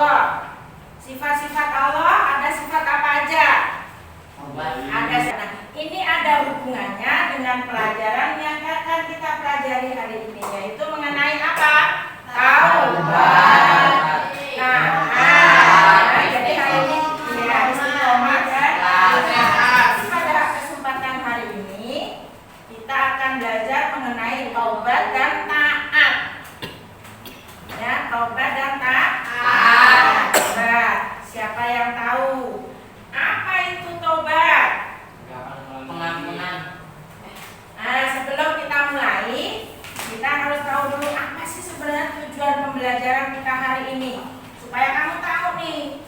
Allah. Sifat-sifat Allah ada sifat apa aja? Ada. Nah, ini ada hubungannya dengan pelajaran yang akan kita pelajari hari ini, yaitu mengenai apa? Taubat. Jadi hari ini ya istiqomah dan pada kesempatan hari ini kita akan belajar mengenai taubat dan taat. Ya, taubat dan taat. Nah, siapa yang tahu apa itu taubat? Pengampunan. Nah, sebelum kita mulai, kita harus tahu dulu apa sih sebenarnya tujuan pembelajaran kita hari ini, supaya kamu tahu nih.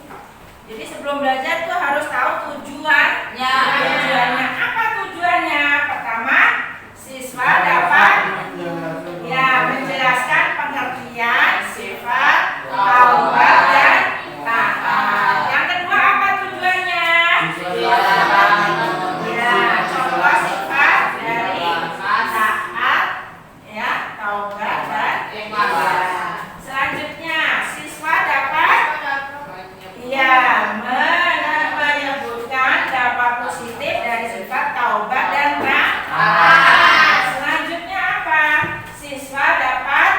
Jadi sebelum belajar tuh harus tahu tujuannya. Tujuannya apa tujuannya? Pertama, siswa dapat menjelaskan pengertian sifat taubat dan taat. Yang kedua apa tujuannya? Contoh sifat dari taat, taubat dan taat. Selanjutnya, siswa dapat menyebutkan dampak positif dari sifat taubat dan taat. Selanjutnya apa? Siswa dapat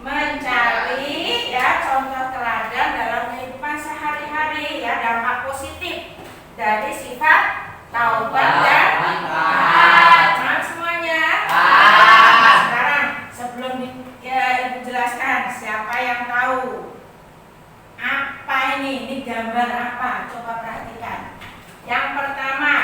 mencari contoh teladan dalam kehidupan sehari-hari, dampak positif dari sifat taubat dan taat. Nah, semuanya. Sekarang sebelum Ibu jelaskan, siapa yang tahu apa ini gambar apa? Coba perhatikan. Yang pertama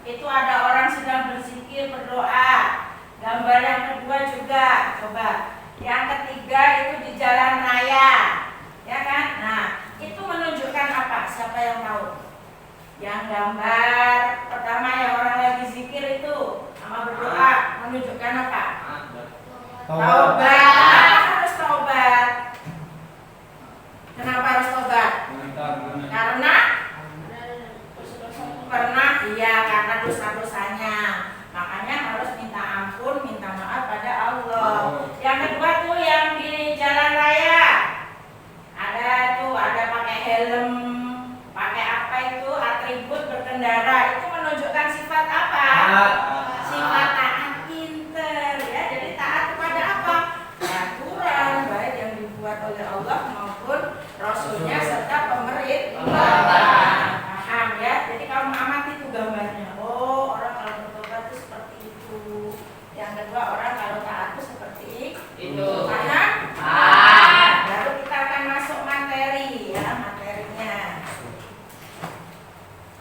itu ada orang sedang berzikir, berdoa. Gambar yang kedua juga, coba. Yang ketiga itu di jalan raya, ya kan? Nah, itu menunjukkan apa? Siapa yang tahu? Yang gambar pertama yang orang lagi zikir itu sama berdoa menunjukkan apa? Taubat. Harus taubat. Kenapa harus taubat? Karena karena dosa-dosanya. Makanya harus minta ampun, minta maaf pada Allah. Yang kedua tuh yang di jalan raya. Ada pakai helm, pakai apa itu, atribut berkendara. Itu menunjukkan sifat apa? Sifat taat pinter, ya. Jadi taat kepada apa? Aturan baik yang dibuat oleh Allah maupun Rasulnya serta pemerintah. Paham ya? Jadi kamu amati itu gambarnya. Oh, orang kalau bertobat itu seperti itu. Yang kedua, orang kalau taat itu seperti itu. Paham? Baru kita akan masuk materi, materinya.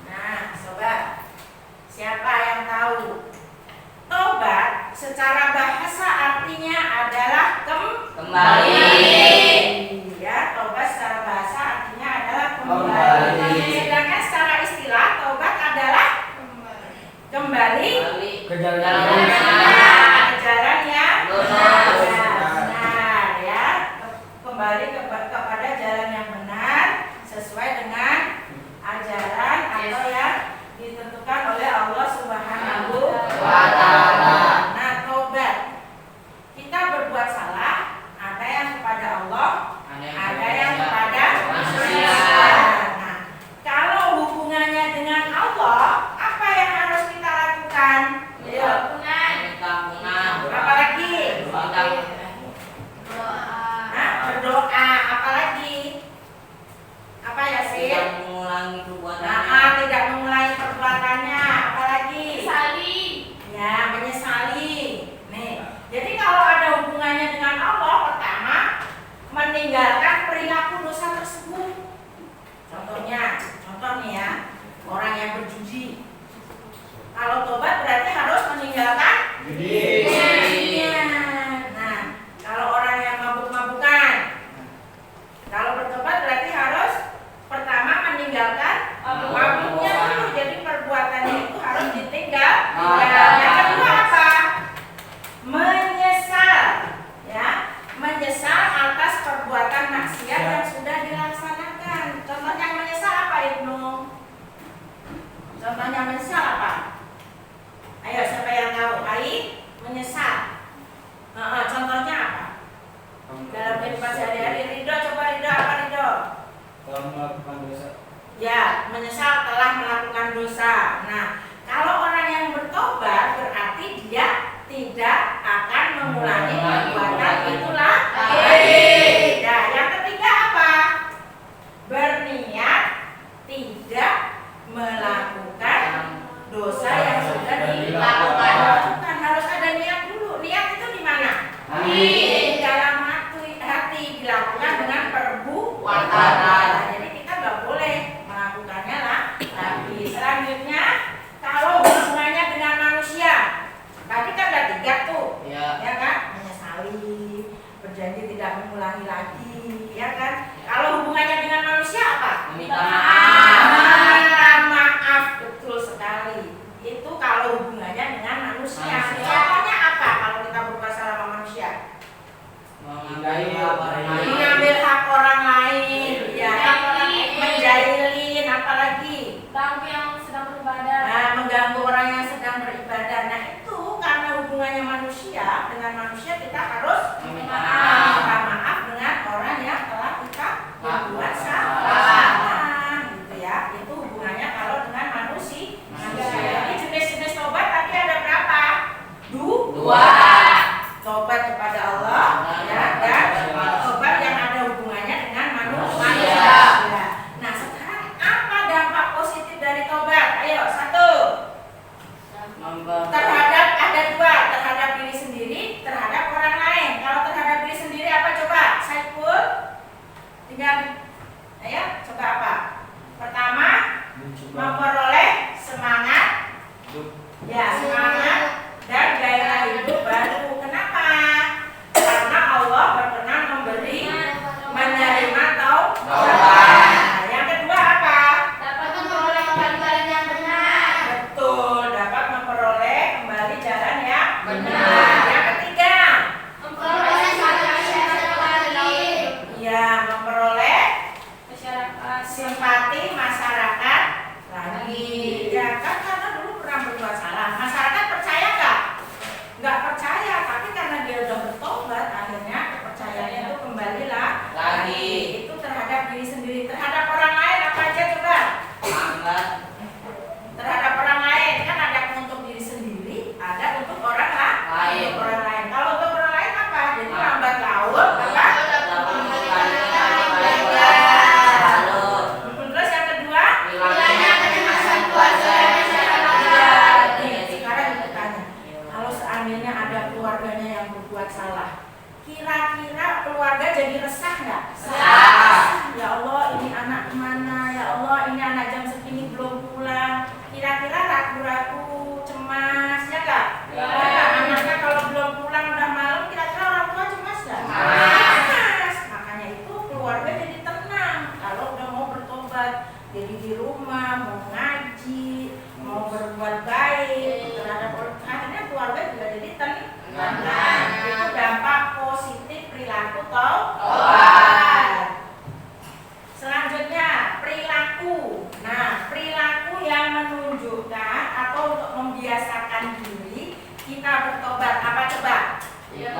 Nah, sobat, siapa yang tahu? Tobat secara bahasa artinya adalah kembali. Ya, tobat secara bahasa artinya adalah kembali. Sedangkan secara istilah tobat adalah kembali ke jalan yang benar, ya. Kembali kepada jalan yang benar sesuai dengan ajaran atau yang ditentukan oleh Allah Subhanahu wa Ta'ala. Nah, tobat, kita berbuat salah, ada yang kepada Allah, ada yang kepada manusia. Nah, kalau hubungannya dengan Allah, apa yang harus kita lakukan? berjanji tidak mengulangi lagi, ya kan? Kalau hubungannya dengan manusia apa? Meminta maaf. Meminta maaf, betul sekali. Itu kalau hubungannya dengan manusia. Contohnya apa kalau kita berbuat salah sama manusia? Mengambil hak orang lain, ya, menjahilin, apalagi Ganggu yang sedang beribadah. nah, mengganggu orang yang sedang beribadah. Nah itu karena hubungannya manusia dengan manusia, kita harus Meminta minta maaf dengan orang yang telah kita berbuat salah, gitu ya. Itu hubungannya kalau dengan manusia. Ini jenis-jenis tobat tadi ada berapa? Dua. Tobat kepada Allah, ya, dan tobat yang ada hubungannya dengan manusia. Ya. Nah sekarang apa dampak positif dari tobat? Ayo, satu. Terhadap ada dua, terhadap diri sendiri, terhadap orang lain. Kalau terhadap diri sendiri apa coba? Saiful, tinggal, ayo coba apa? Pertama, memperoleh semangat, ya semangat dan gairah hidup baru. Kenapa? Karena Allah berkenan menerima taubat. Nah, yang kedua apa? Dapat memperoleh kembali yang benar. Betul, dapat memperoleh kembali jalan yang benar. Yang ketiga, Memperoleh masyarakat lagi. ya memperoleh Masyarakat. simpati masyarakat lagi. Ya kan karena dulu pernah berbuat salah. Masyarakat percaya nggak? Nggak percaya, tapi karena dia udah bertobat, akhirnya kepercayaannya itu kembalilah Lagi. Itu terhadap diri sendiri. Terhadap orang lain apa aja coba? Terhadap orang lain kan ada untuk diri sendiri, ada untuk orang Lain. Untuk orang lain. Kalau untuk orang lain apa? Jadi lambat laun apa? Terus yang kedua, sekarang kita tanya, kalau seandainya ada keluarganya yang berbuat salah, kira-kira keluarga jadi resah nggak? Ya Allah, ini anak kemana? Ya Allah, ini anak jam segini belum pulang. Kira-kira ragu-ragu, cemas, ya nggak? Ya. Anaknya kalau belum pulang udah malam, kira-kira orang tua cemas nggak? Cemas. Makanya itu keluarga jadi tenang kalau udah mau bertobat. Jadi di rumah mau ngaji, mau berbuat baik terhadap orang, akhirnya keluarga juga jadi tenang. Itu dampak positif perilaku taubat. Selanjutnya perilaku. Nah, perilaku yang menunjukkan atau untuk membiasakan diri kita bertobat apa coba? Ya,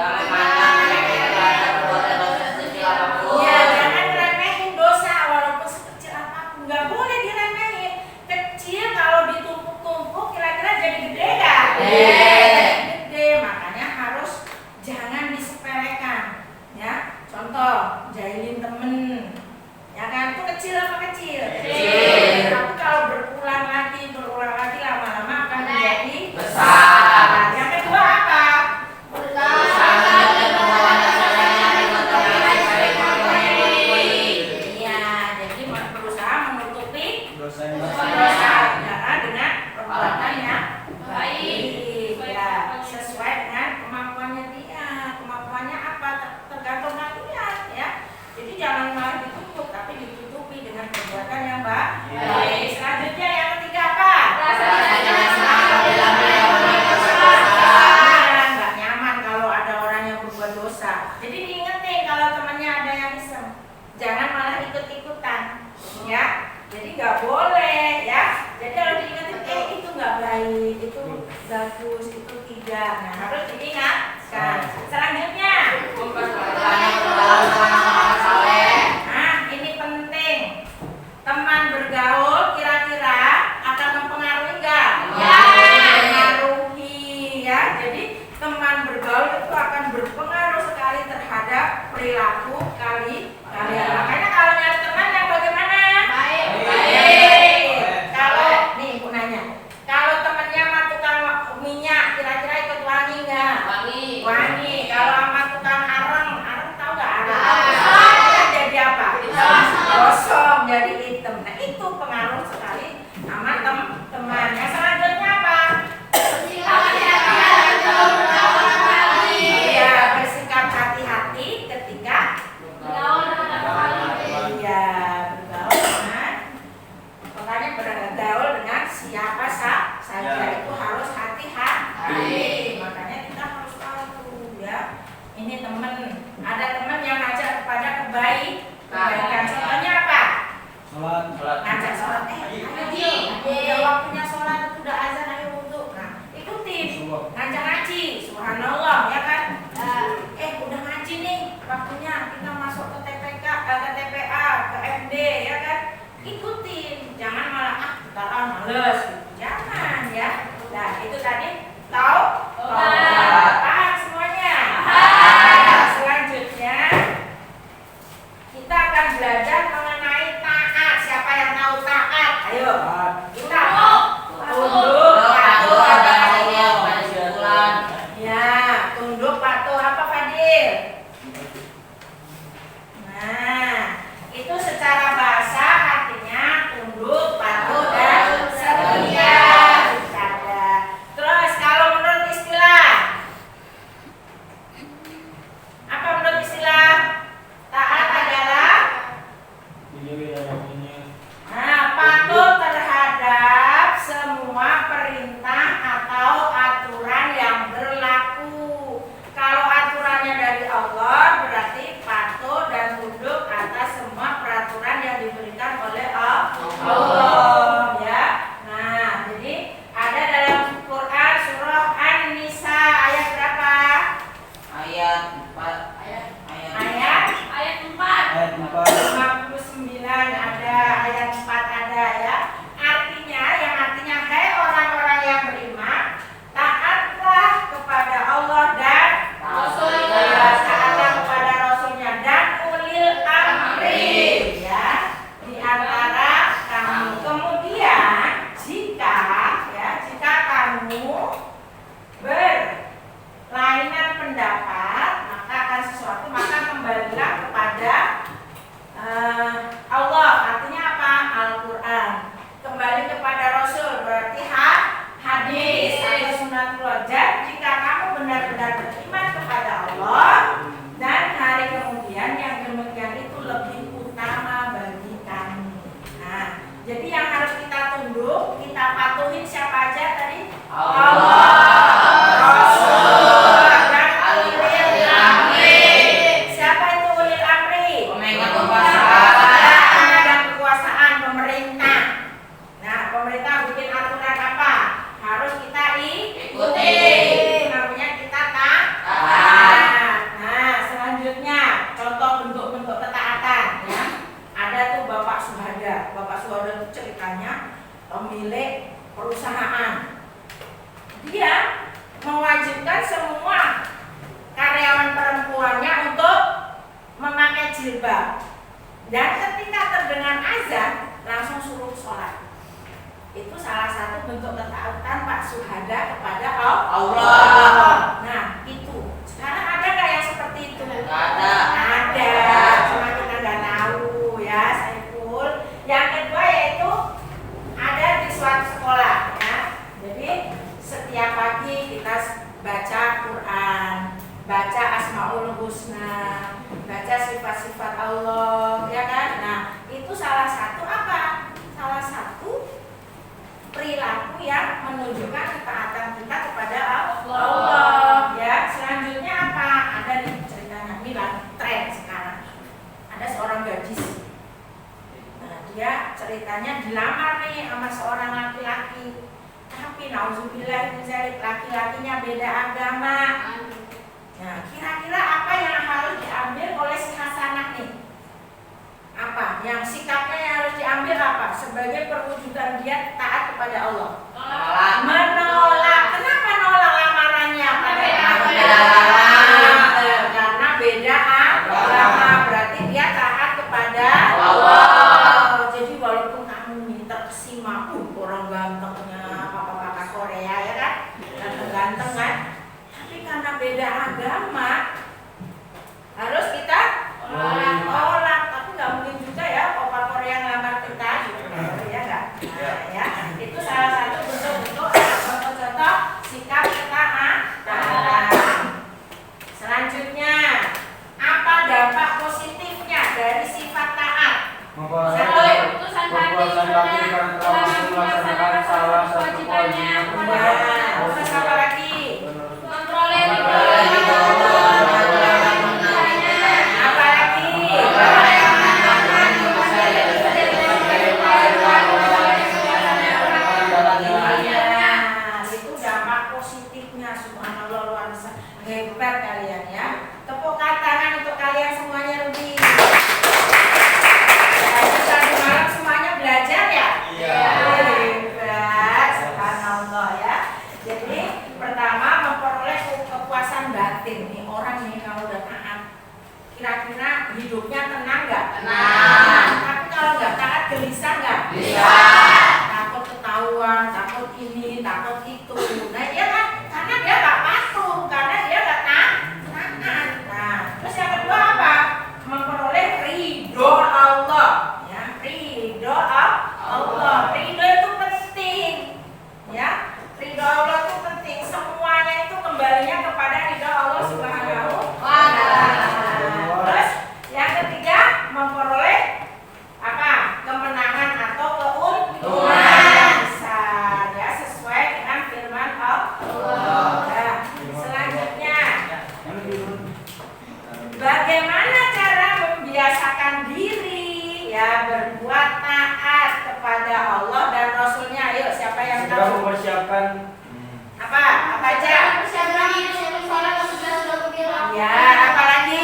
jangan remehin dosa walaupun sekecil apapun. Nggak boleh diremehin. Kecil kalau ditumpuk-tumpuk kira-kira jadi gede nggak? Gede. Makanya harus jangan disepelekan. Ya, contoh jahilin temen. Ya kan, itu kecil apa kecil? Kecil. Tapi kalau berulang lagi lama-lama akan menjadi Besar. Yang kedua apa? Iya, jadi berusaha menutupi dosa dengan perbuatan yang baik. Ya, sesuai dengan kemampuannya dia. Kemampuannya apa? Tergantung kalian, ya. Jadi jangan malah ditutup, tapi ditutupi dengan perbuatan yang baik. Selanjutnya yang ketiga apa? Nggak nyaman kalau ada orang yang berbuat dosa. Jadi diingetin kalau temannya ada yang iseng, jangan malah ikut-ikutan, ya. Jadi nggak boleh, ya. Jadi kalau diingetin, itu nggak baik, itu bagus, itu tidak. Nah harus diingatkan. Selanjutnya. Nah, ini penting. Teman bergaul kira-kira akan mempengaruhi enggak? Ya. Mempengaruhi, ya. Jadi teman bergaul itu akan berpengaruh sekali terhadap perilaku kalian. Makanya kalau nyari teman yang bagaimana? Baik. Kalau nih aku nanya, kalau temannya mah tukang minyak, kira-kira ikut wangi enggak? Wangi. Kalau sama Ini teman, ada teman yang ngajak kepada kebaikan. Contohnya apa? Sholat. Ngajak sholat. Ayo udah waktunya sholat, udah azan, ayo wudhu. Nah, ikutin. Ngajak ngaji, subhanallah, ya kan? Udah ngaji nih, waktunya kita masuk ke TPK, ke TPA, ke FD, ya kan? Ikutin, jangan malah ntar males, gitu. Jangan ya. Nah, itu tadi tahu? Paham semuanya? Selanjutnya kita akan belajar mengenai taat. Siapa yang tahu taat? Ayo. Kita tunduk, patuh, ya, tunduk, patuh, apa Fadil? Nah, itu secara bahasa artinya tunduk, patuh, dan setia. Terus kalau menurut istilah, apa menurut istilah? Taat adalah patuh terhadap semua perintah atau aturan yang berlaku. Kalau aturannya dari Allah berarti patuh dan tunduk atas semua peraturan yang diberikan oleh Allah, ya. Nah, jadi ada dalam Quran surah An-Nisa ayat berapa? Ayat 4. Ayat 59 ada, ayat 4 ada, ya. Artinya, yang artinya hai orang-orang yang beriman, taatlah kepada Allah dan Rasulnya, taatlah kepada Rasulnya dan ulil amri, ya, di antara kamu. Kemudian jika kamu berlainan pendapat maka kembalilah kepada Allah, artinya apa? Al-Quran. Kembali kepada Rasul berarti hadis atau sunatullah. Dan jika kamu benar-benar beriman kepada Allah dan hari kemudian, yang demikian itu lebih utama bagi kami. Nah, jadi yang harus kita tunduk, kita patuhin siapa aja tadi? Allah, Rasul, dan ulil amri. Siapa itu ulil amri? Pemegang kekuasaan, pemerintah. Nah, pemerintah bikin aturan apa? Harus kita ikuti. Namanya kita taat. Nah, selanjutnya contoh bentuk-bentuk ketaatan, ya. Ada tuh Bapak Suhada. Bapak Suhada itu ceritanya pemilik perusahaan. Dia mewajibkan semua karyawan perempuannya untuk memakai jilbab. Dan ketika terdengar azan langsung suruh sholat. Itu salah satu bentuk ketaatan Pak Suhada kepada Allah. Nah, itu. Sekarang ada nggak yang seperti itu? Ada. Cuma kita nggak tahu, ya, Saiful. Yang kedua yaitu ada di suatu sekolah, ya. Jadi setiap pagi kita baca Quran, baca Asmaul Husna, baca sifat-sifat Allah, ya kan? Nah, itu salah satu apa? Salah satu perilaku yang menunjukkan ketaatan kita kepada Allah, ya. Selanjutnya apa? Ada nih ceritanya, ini lagi tren sekarang. Ada seorang gadis. Nah, dia ceritanya dilamar nih sama seorang laki-laki. Tapi nauzubillah laki-lakinya beda agama. Nah, kira-kira apa yang harus diambil oleh si Hasanah nih? Apa? Yang sikapnya yang harus diambil apa? Sebagai perwujudan dia taat kepada Allah. Menolak. Kenapa nolak lamarannya? Karena beda agama. Berarti dia taat kepada Allah. Jadi walaupun kamu minta kesima, orang gantengnya papa-papa Korea, ya kan? Ganteng kan? Tapi karena beda agama harus kita tolak. Tapi nggak mungkin juga ya papa Korea ngelamar kita, gitu, ya nggak? Nah, ya itu salah satu kira-kira hidupnya tenang nggak? Tenang. Tapi kalau nggak taat gelisah nggak? Gelisah. Takut ketahuan, takut ini, takut itu. Nah dia kan karena dia nggak patuh, karena dia nggak taat. Nah terus yang kedua apa? Memperoleh ridho Allah. Ya, ridho Allah. Ridho itu penting. Ya, ridho Allah itu penting. Semuanya itu kembalinya kepada ridho Allah Subhanahu wa Ta'ala. Terus yang ketiga memperoleh apa? Kemenangan atau keuntungan besar, ya, sesuai dengan firman Allah. Nah, selanjutnya bagaimana cara membiasakan diri ya berbuat taat kepada Allah dan Rasulnya? Ayo, siapa yang Sudah tahu? mempersiapkan Apa aja? Persiapan diri untuk sholat kalau sudah bergerak. Ya, apa lagi?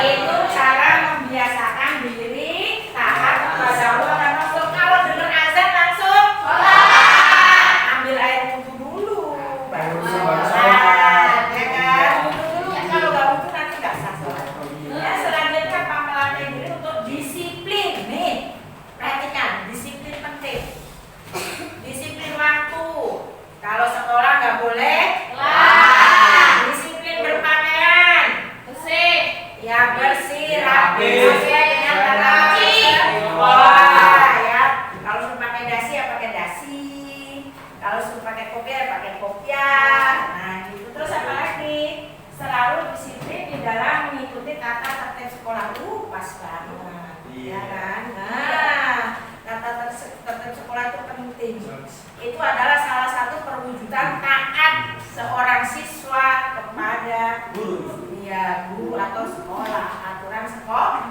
Itu cara membiasakan diri taat kepada Allah dan Rasul. Kalau dengar azan langsung ambil air wudhu dulu, baru sholat, ya kan? Wudhu dulu. Kalau nggak wudhu nanti nggak sah sholat. Ya, selanjutnya Pak melatih diri untuk disiplin. Nih, perhatikan, disiplin penting. Disiplin waktu. Kalau sekolah nggak boleh disiplin berpakaian. Ya, bersih, rapi, sesuai dengan tata sekolah. Ya, kalau suruh pakai dasi ya pakai dasi. Kalau suruh pakai kopiah ya pakai kopiah. Nah, gitu. Terus apa lagi? Selalu disiplin di dalam mengikuti tata tertib sekolah. Pas banget. Ya kan? Nah, tata tertib sekolah itu penting. Itu adalah salah satu perwujudan taat seorang siswa kepada guru atau sekolah, aturan sekolah.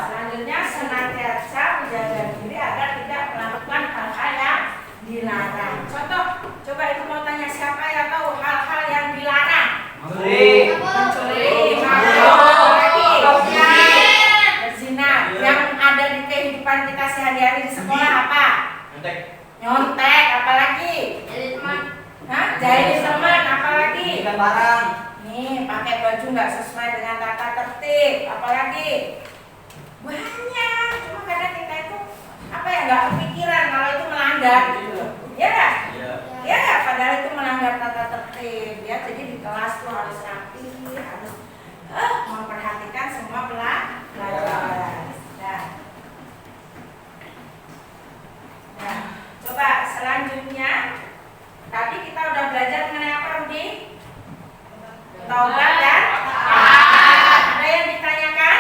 Selanjutnya senantiasa menjaga diri agar tidak melakukan hal-hal yang dilarang. Contoh, coba itu mau tanya siapa yang tahu hal-hal yang dilarang? Mencuri, mabuk, berzina. Yang ada di kehidupan kita sehari-hari di sekolah apa? Nyontek, apalagi? Jahilin teman, apalagi? barang. Nih, pakai baju nggak sesuai dengan tata tertib, apalagi? Banyak, cuma kadang kita itu apa ya nggak kepikiran kalau itu melanggar gitu, ya nggak? Ya nggak, padahal itu melanggar tata tertib, ya. Jadi di kelas tuh harus rapi, harus memperhatikan semua pelajaran. Nah, coba selanjutnya, tadi kita udah belajar mengenai apa, Rudi? Taubat dan taat. Ada yang ditanyakan?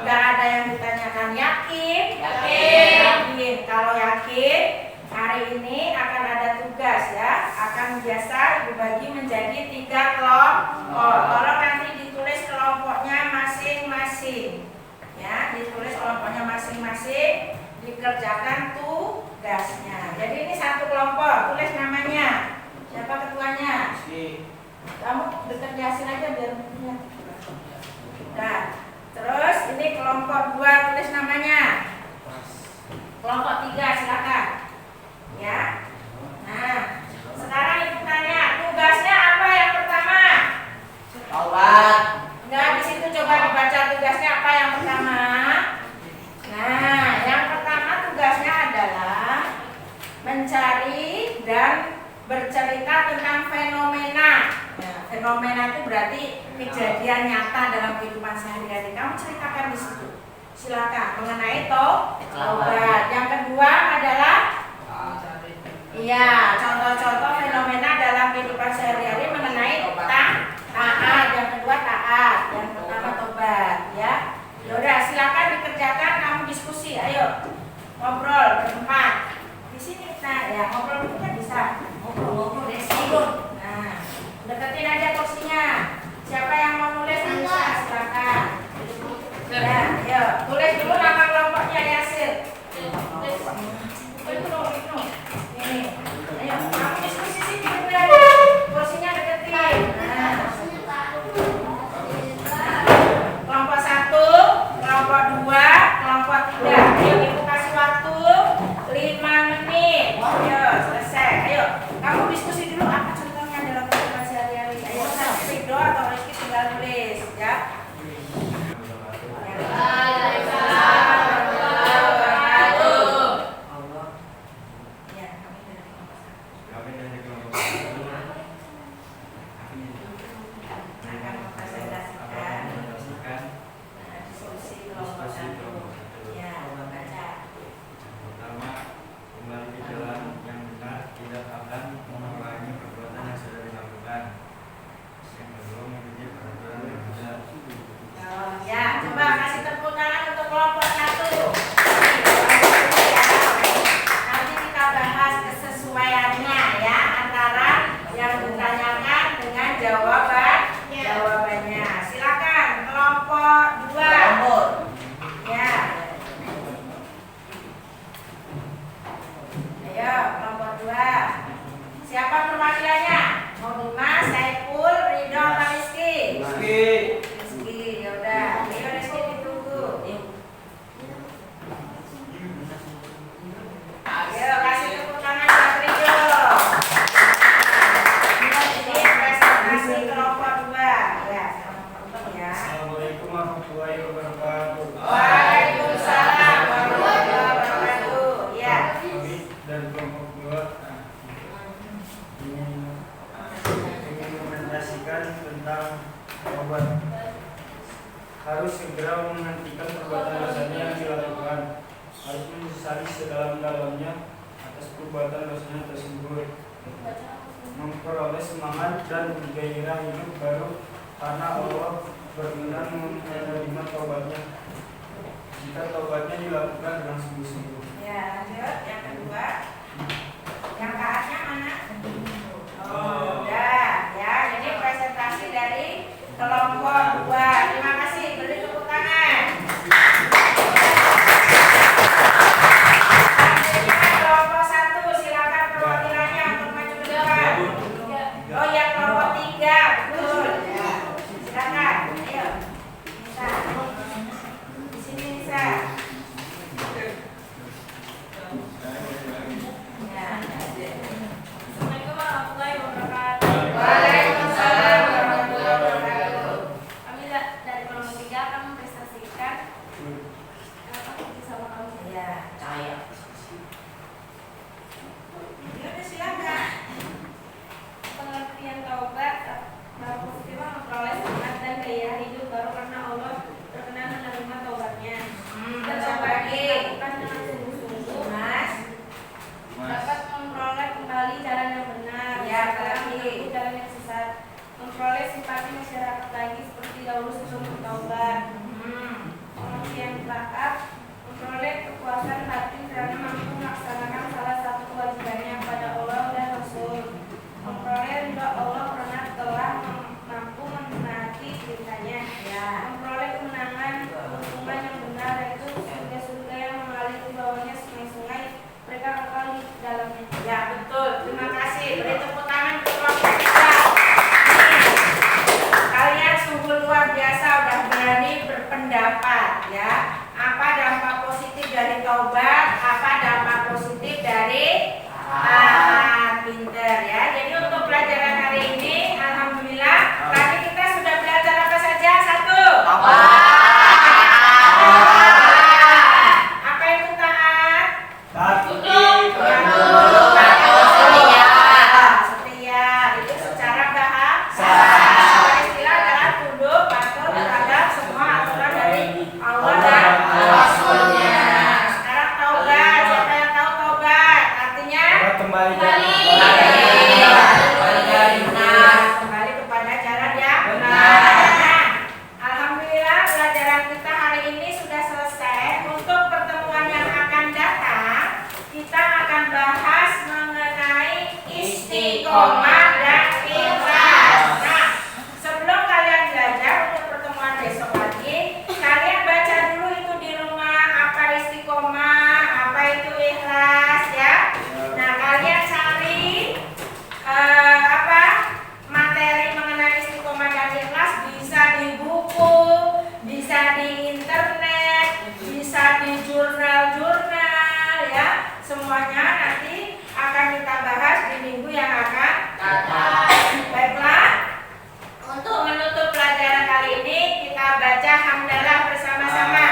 Nggak ada yang ditanyakan. Yakin? Yakin. Kalau yakin, hari ini akan ada tugas ya. Akan biasa Ibu bagi menjadi 3 kelompok. Tolong nanti ditulis kelompoknya masing-masing. Ya, ditulis kelompoknya masing-masing, dikerjakan tugasnya. Jadi ini satu kelompok, tulis namanya. Siapa ketuanya? Kamu bekerja asin aja biar punya. Nah, terus ini kelompok 2, tulis namanya. Kelompok 3 silakan. Ya. Nah, sekarang Ibu tanya, tugasnya apa yang pertama? Taubat. Enggak, di situ coba dibaca tugasnya apa yang pertama. Nah, yang pertama tugasnya adalah mencari dan bercerita tentang fenomena. Nah, fenomena itu berarti kejadian nyata dalam kehidupan sehari-hari. Kamu ceritakan di situ. Silakan mengenai taubat. Yang kedua adalah contoh-contoh fenomena dalam kehidupan sehari-hari mengenai taat. Yang kedua taat, yang pertama tobat, ya. Yaudah, silakan dikerjakan, kamu diskusi. Ayo ngobrol berempat. Di sini kita ya ngobrol dulu kan bisa. Ngobrol deh. Nah, deketin aja kursinya. Siapa yang mau nulis bisa, silakan. Ya, ayo tulis dulu nama kelompoknya Yasir. Ini. Ayo, kamu diskusi sini dulu ya. harus segera menghentikan perbuatan dosanya yang dilakukan, harus menyesali sedalam-dalamnya atas perbuatan dosanya tersebut, memperoleh semangat dan gairah hidup baru karena Allah berkenan menerima taubatnya jika taubatnya dilakukan dengan sungguh-sungguh. Ya, lanjut yang kedua. Yang taatnya mana? Oh, udah ya. Ini presentasi dari kelompok 2. Terima kasih. Beri tepuk tangan. Selanjutnya kelompok 1. Silakan perwakilannya untuk maju ke depan. Oh ya, kelompok 3. Betul. Silakan. Ayo. Nisa. Di sini Nisa. Assalamualaikum warahmatullahi wabarakatuh. Waalaikumsalam warahmatullahi wabarakatuh. Kami dari kelompok 3 akan mempresentasikan sama kamu. Ya, Cahaya. ya udah silakan. Pengertian taubat bahwa positif memperoleh semangat dan gairah hidup baru karena Allah berkenan menerima taubatnya. Dan Siapa taubat lagi? dilakukan dengan sungguh-sungguh Mas. dapat memperoleh kembali jalan yang benar, Ya, setelah lagi. menempuh jalan yang sesat, memperoleh simpati masyarakat lagi seperti dahulu sebelum bertaubat. Pengertian zakat memperoleh kepuasan batin karena mampu melaksanakan salah satu kewajibannya kepada Allah dan Rasul. Memperoleh ridha Allah karena telah mampu menaati perintahnya. Ya. Memperoleh kemenangan keuntungan yang benar yaitu surga-surga yang mengalir di bawahnya sungai-sungai, mereka kekal di dalamnya. Ya, betul. Terima kasih. Beri tepuk tangan untuk kelompok kita. Kalian sungguh luar biasa udah berani berpendapat ya. Apa dampak positif dari taubat? Apa dampak positif dari pinter ya. Jadi untuk pelajaran hari ini, alhamdulillah tadi kita sudah belajar apa saja? 1. Apa itu taat? Setia itu secara bahasa. Istilah adalah tunduk patuh terhadap semua aturan dari Allah dan Rasulnya. Sekarang taubat, siapa yang tahu taubat? Artinya Kembali kembali kepada jalan yang benar. Alhamdulillah pelajaran kita hari ini sudah selesai. Untuk pertemuan yang akan datang, kita akan bahas mengenai istiqomah dan ikhlas. Nah, sebelum kalian belajar untuk pertemuan besok lagi, kalian baca dulu itu di rumah apa istiqomah, apa itu ikhlas ya. Nah, kalian cari materi mengenai istiqomah dan ikhlas bisa di buku, bisa di internet, bisa di jurnal-jurnal ya. Semuanya nanti akan kita bahas di minggu yang akan datang. Baiklah, untuk menutup pelajaran kali ini kita baca hamdalah bersama-sama.